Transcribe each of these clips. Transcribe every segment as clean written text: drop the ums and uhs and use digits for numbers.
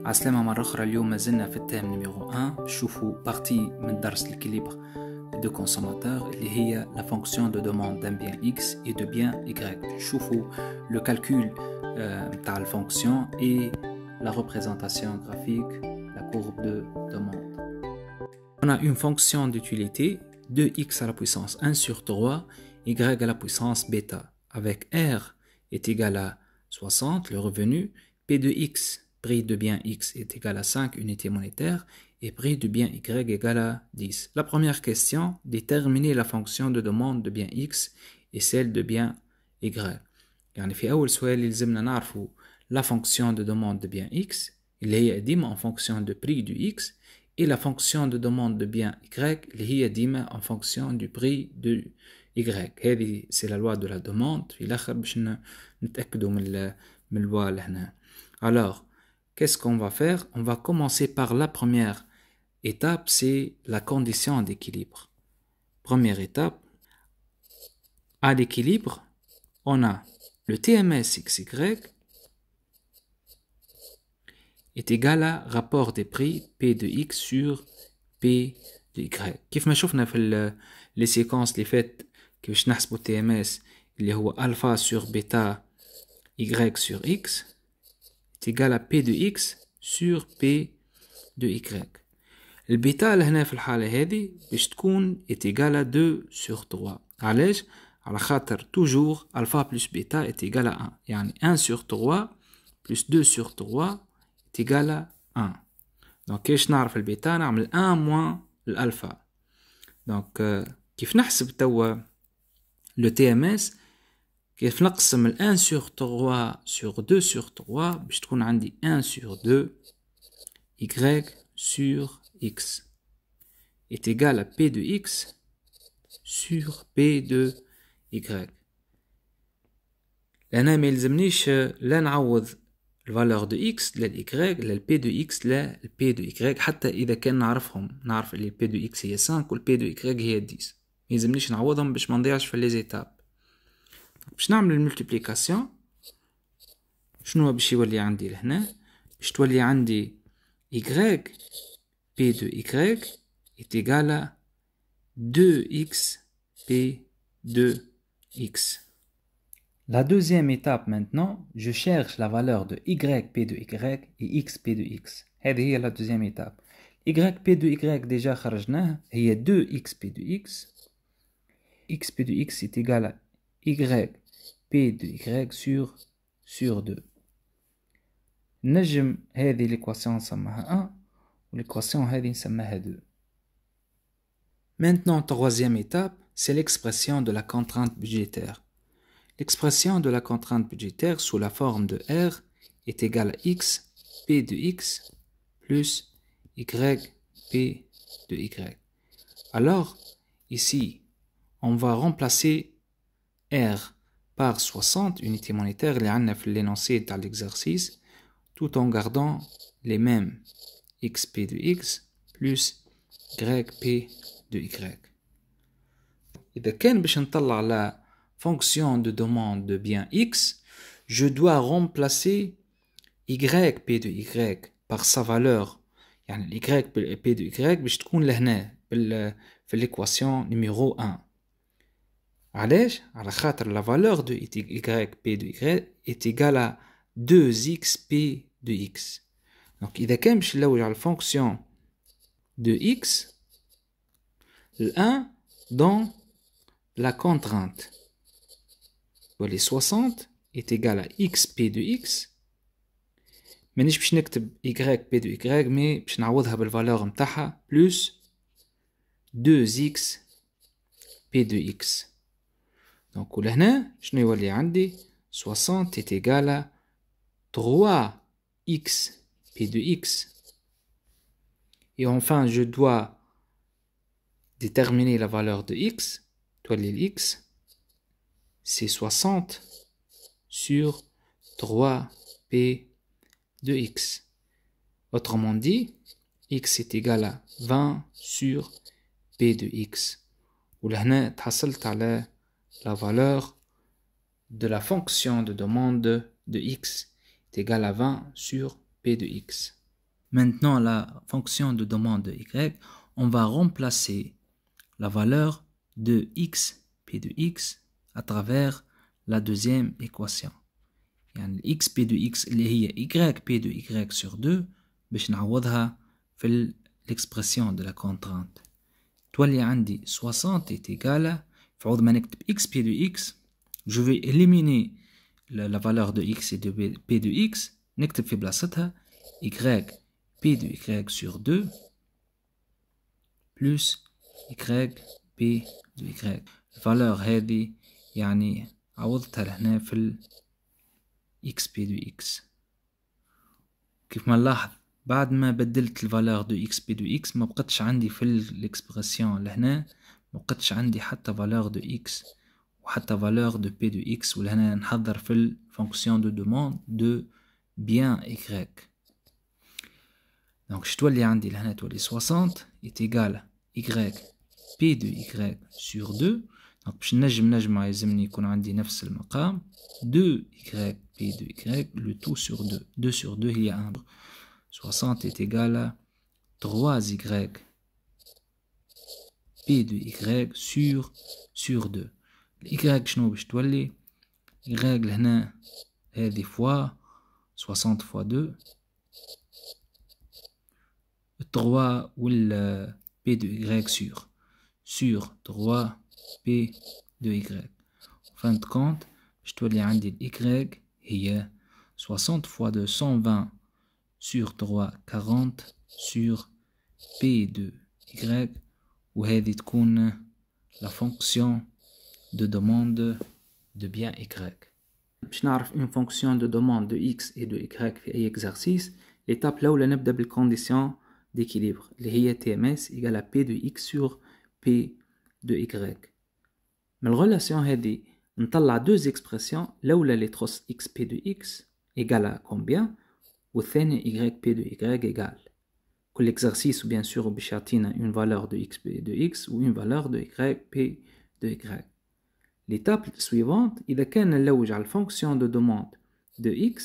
عسلامة مرة أخرى. اليوم مازلنا في التهم نيميرو 1. نشوفوا بارتي من درس الكيليبر دو كونسوماتور اللي هي لا فونكسيون دو دوموند دان بيان X et de bien Y. نشوفوا le calcul تاع الفونكسيون et la représentation graphique, la courbe de demande. On a une fonction d'utilité de x à la puissance 1 sur 3, y à la puissance bêta, avec r est égal à 60, le revenu, p de x, prix de bien x est égal à 5 unités monétaires, et prix de bien y égal à 10. La première question, déterminer la fonction de demande de bien x et celle de bien y. يعني في أول سؤال يلزمنا نعرفوا la fonction de demande de bien x, اللي هي ديما en fonction de prix du x, et la fonction de demande de bien y, اللي هي ديما en fonction du prix de y. هذه c'est la loi de la demande. في الآخر باش نتأكدوا من loi لهنا. Alors, qu'est-ce qu'on va faire? On va commencer par la première étape, c'est la condition d'équilibre. Première étape, à l'équilibre, on a le TMS XY est égal à rapport des prix P de X sur P de Y. كيف ما شفنا في les séquences اللي فات كيفاش نحسبوا TMS اللي هو alpha sur bêta Y sur X est égal à P de X sur P de Y. البيتا لهنا في الحالة هذه باش تكون est égal à 2 sur 3. علاش؟ على خاطر toujours alpha plus bêta est égal à 1. يعني 1 sur 3 plus 2 sur 3 est égal à 1. Donc كيفاش نعرف البيتا؟ نعمل 1 moins الالفا. Donc كيف نحسب توا le TMS؟ كيف نقسم 1 sur 3 sur 2 sur 3 باش تكون عندي 1 sur 2 y sur x est égal à p de x sur p de y. لأنا ما يلزمنيش لا نعوض الفالور دو x لا y لا p de x لا p de y حتى إذا كان نعرف اللي p de x هي 5 وال p de y هي 10. ما يلزمنيش نعوضهم باش ما نضيعش في ليزيتاب. باش نعمل الملتيبليكاسيون شنو باش يولي عندي لهنا؟ باش تولي عندي y p de y est égal à 2x p de x. La deuxième étape maintenant, je cherche la valeur de y p de y et x p de x. هذه هي la deuxième étape. y p de y déjà خرجناه هي 2x p de x. x p de x est égal à y p de y sur 2. نجم هذه l'équation نسميها 1 l'équation هذه نسميها 2. Maintenant, troisième étape, c'est l'expression de la contrainte budgétaire. L'expression de la contrainte budgétaire sous la forme de R est égale à x p de x plus y p de y. Alors, ici, on va remplacer R par 60 unités monétaires اللي عندنا في l'énoncé de l'exercice tout en gardant les mêmes xp de x plus yp de y. إذا كان باش نطلع la fonction de demande de bien x, je dois remplacer yp de y par sa valeur. يعني yp de y باش تكون لهنا في l'équation numéro 1. علاش؟ على خاطر la valeur de yp de y est égale à 2xp de x. Donc إذا كان باش نلوج على الفونكسيون de x, le 1 dans la contrainte. Les 60 est égal à xp de x. مانيش باش نكتب yp de y mais باش نعوضها بالفالور نتاعها plus 2x p de x. Donc ولهنا شنو يولي عندي 60 est égal à 3x p de x. Et enfin, je dois déterminer la valeur de x. X, c'est 60 sur 3p de x. Autrement dit, x est égal à 20 sur p de x. ولهنا تحصلت على la valeur de la fonction de demande de x est égal à 20 sur P de X. Maintenant, la fonction de demande de Y, on va remplacer la valeur de X, P de X, à travers la deuxième équation. يعني X P de X اللي هي Y P de Y sur 2 باش نعوضها في l'expression de la contrainte. تولي عندي 60 est égal في عوض ما نكتب X P de X, je vais éliminer la valeur de X et de P de X, نكتب في بلاصتها Y P de Y sur 2 plus Y P de Y. الفالور هذه يعني عوضتها لهنا في ال X P de X. كيف ما نلاحظ بعد ما بدلت الفالور دو X P de X ما بقتش عندي في الإكسبرسيون لهنا، ما بقتش عندي حتى فالور دو X وحتى فالور دو P de X، ولهنا نحضر في الفونكسيون دو دوموند دو بيان Y. دونك شتولي عندي لهنا تولي 60 est égal Y P de Y sur 2. دونك باش نجمع يلزمني يكون عندي نفس المقام 2Y P de Y le tout sur 2. 2 sur 2 هي 1. 60 est égal à 3Y P de Y sur 2. Y شنو باش تولي Y لهنا هذه فوا 60 fois 2 3 وال P de Y sur 3 P de Y. En fin de compte باش تولي عندي ال Y هي 60 fois 2 120 sur 3 40 sur P de Y، وهذه تكون la fonction de demande de bien Y. باش نعرف une fonction de demande de X et de Y في أي exercice، l'étape الأولى نبدأ بالcondition d'équilibre اللي هي TMS égale à P de X sur P de Y. من الريلاسيون هذه نطلع deux expressions، الأولى اللي تخص X P de X égale à combien، والثانية Y P de Y égale. كل exercice bien sûr باش يعطينا une valeur de X P de X و une valeur de Y P de Y. l'étape suivante إذا كان نلوج على الفونكسيون de demande de X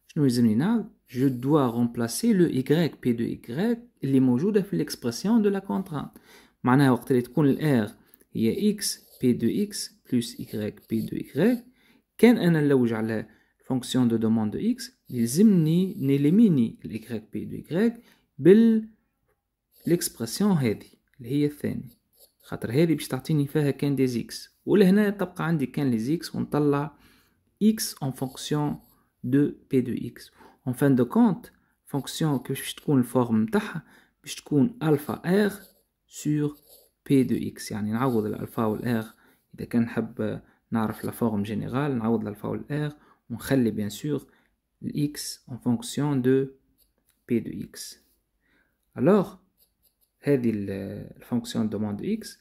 شنو يلزمني نعمل؟ je dois remplacer le Y P de Y اللي موجودة في l'expression de la contrainte. معناها وقت اللي تكون ال R هي X P de X plus Y P de Y، كان أنا نلوج على fonction de demande de X يلزمني نيليميني ال Y P de Y l'expression هذه اللي هي الثانية، خاطر هذه باش تعطيني فيها كان دي زيكس، ولهنا تبقى عندي كان لي زيكس ونطلع X en fonction de P de X. en fin de compte fonction كيفاش تكون الفورم نتاعها باش تكون alpha R sur P de X. يعني نعوض الالفا والR إذا كان نحب نعرف لا فورم جينيرال نعوض الالفا والR ونخلي bien sûr X en fonction de P de X. alors هذه la fonction de demande de X.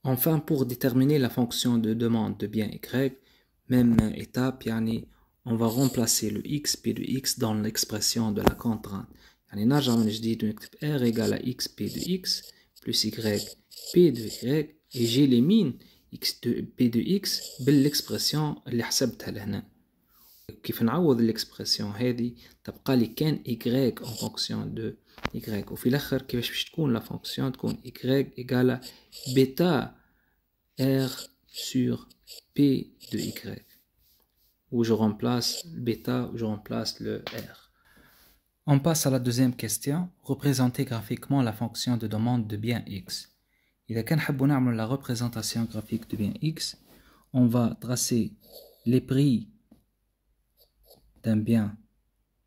Enfin, pour déterminer la fonction de demande de bien Y, même étape, يعني on va remplacer le X P de X dans l'expression de la contrainte. يعني نرجع من جديد ونكتب R égale à X P de X plus Y P de Y et j'élimine X de P de X بالexpression اللي حسبتها لهنا. كيف نعوض l'expression هذه تبقى لي كان Y en fonction de Y، وفي الآخر كيفاش باش تكون لا فونكسيون تكون Y égale à bêta R sur P de Y où je remplace le bêta, où je remplace le R. On passe à la deuxième question. Représenter graphiquement la fonction de demande de bien X. إذا كان حبوا نعمل la représentation graphique de bien X, on va tracer les prix d'un bien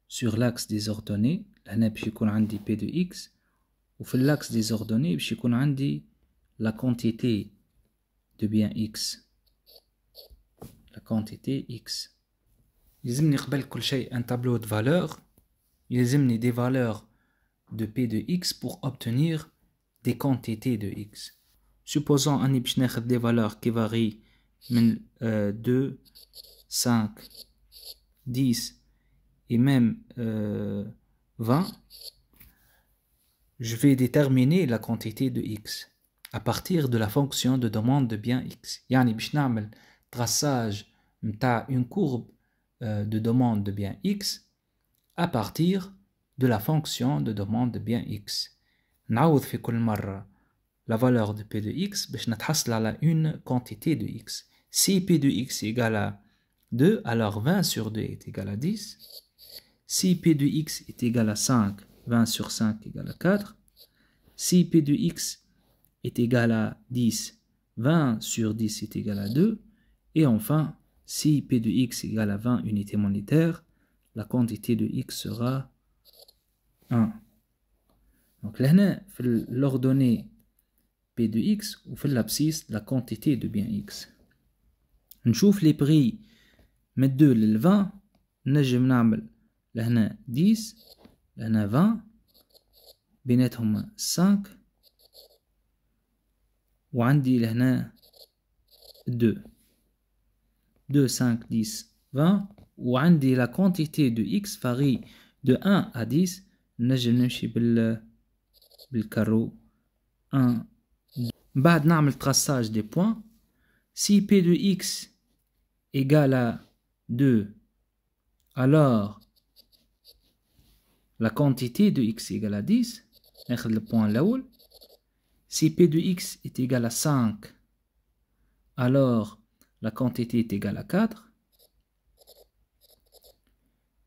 sur l'axe des ordonnées. هنا باش يكون عندي P de X، وفي l'axe des ordonnées باش يكون عندي la quantité de bien X. la quantité X. يلزمني قبل كل شيء un tableau de valeurs. يلزمني des valeurs de P de X pour obtenir des quantités de X. supposons أني باش ناخذ des valeurs qui varient من 2, 5, 10 et même 20. je vais déterminer la quantité de X à partir de la fonction de demande de bien X. يعني باش نعمل traçage متاع une courbe de demande de bien X à partir de la fonction de demande de bien x. نعوض في كل مرة la valeur de p de x باش نتحصل على une quantité de x. Si p de x égale à 2, alors 20 sur 2 est égal à 10. Si p de x est égal à 5, 20 sur 5 égale à 4. Si p de x est égal à 10, 20 sur 10 est égal à 2. Et enfin, si p de x égale à 20 unités monétaires, la quantité de x sera 1. Donc là, l'ordonnée p de x ou l'abscisse la quantité de bien x. نشوف les prix من 2 لل 20 نجم نعمل لهنا 10 لهنا 20 بيناتهم 5 وعندي لهنا 2 5 10 20 وعندي la quantité de x varie de 1 à 10 نجم نمشي بالكارو 1 بعد نعمل traçage des points. Si p de x égale à 2, alors la quantité de x égale à 10. ناخذ le point الأول. Si p de x est égal à 5, alors la quantité est égale à 4.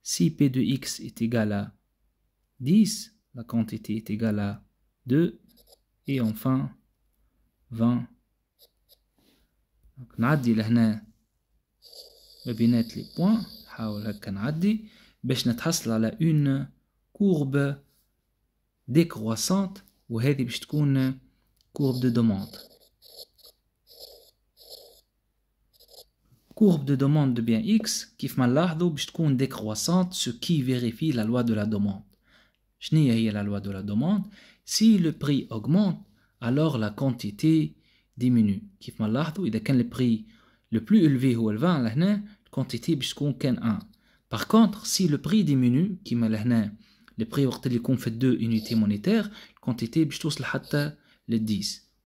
Si p de x est égal à 10, la quantité est égale à 2. Et enfin 20. Donc نعدي لهنا ما بينات لي بوين. نحاول هكا نعدي باش نتحصل على une courbe décroissante وهذه باش تكون courbe de demande. Courbe de demande de bien x كيف ما نلاحظوا باش تكون décroissante, ce qui vérifie la loi de la demande. شنو هي la loi de la demande? Si le prix augmente, alors la quantité diminue. كيف ما نلاحظوا إذا كان le prix le plus élevé هو ال 20 لهنا quantité باش تكون كان 1. Par contre, si le prix diminue كيما لهنا le prix وقت اللي يكون في 2 unités monétaires, quantité باش توصل حتى ل 10.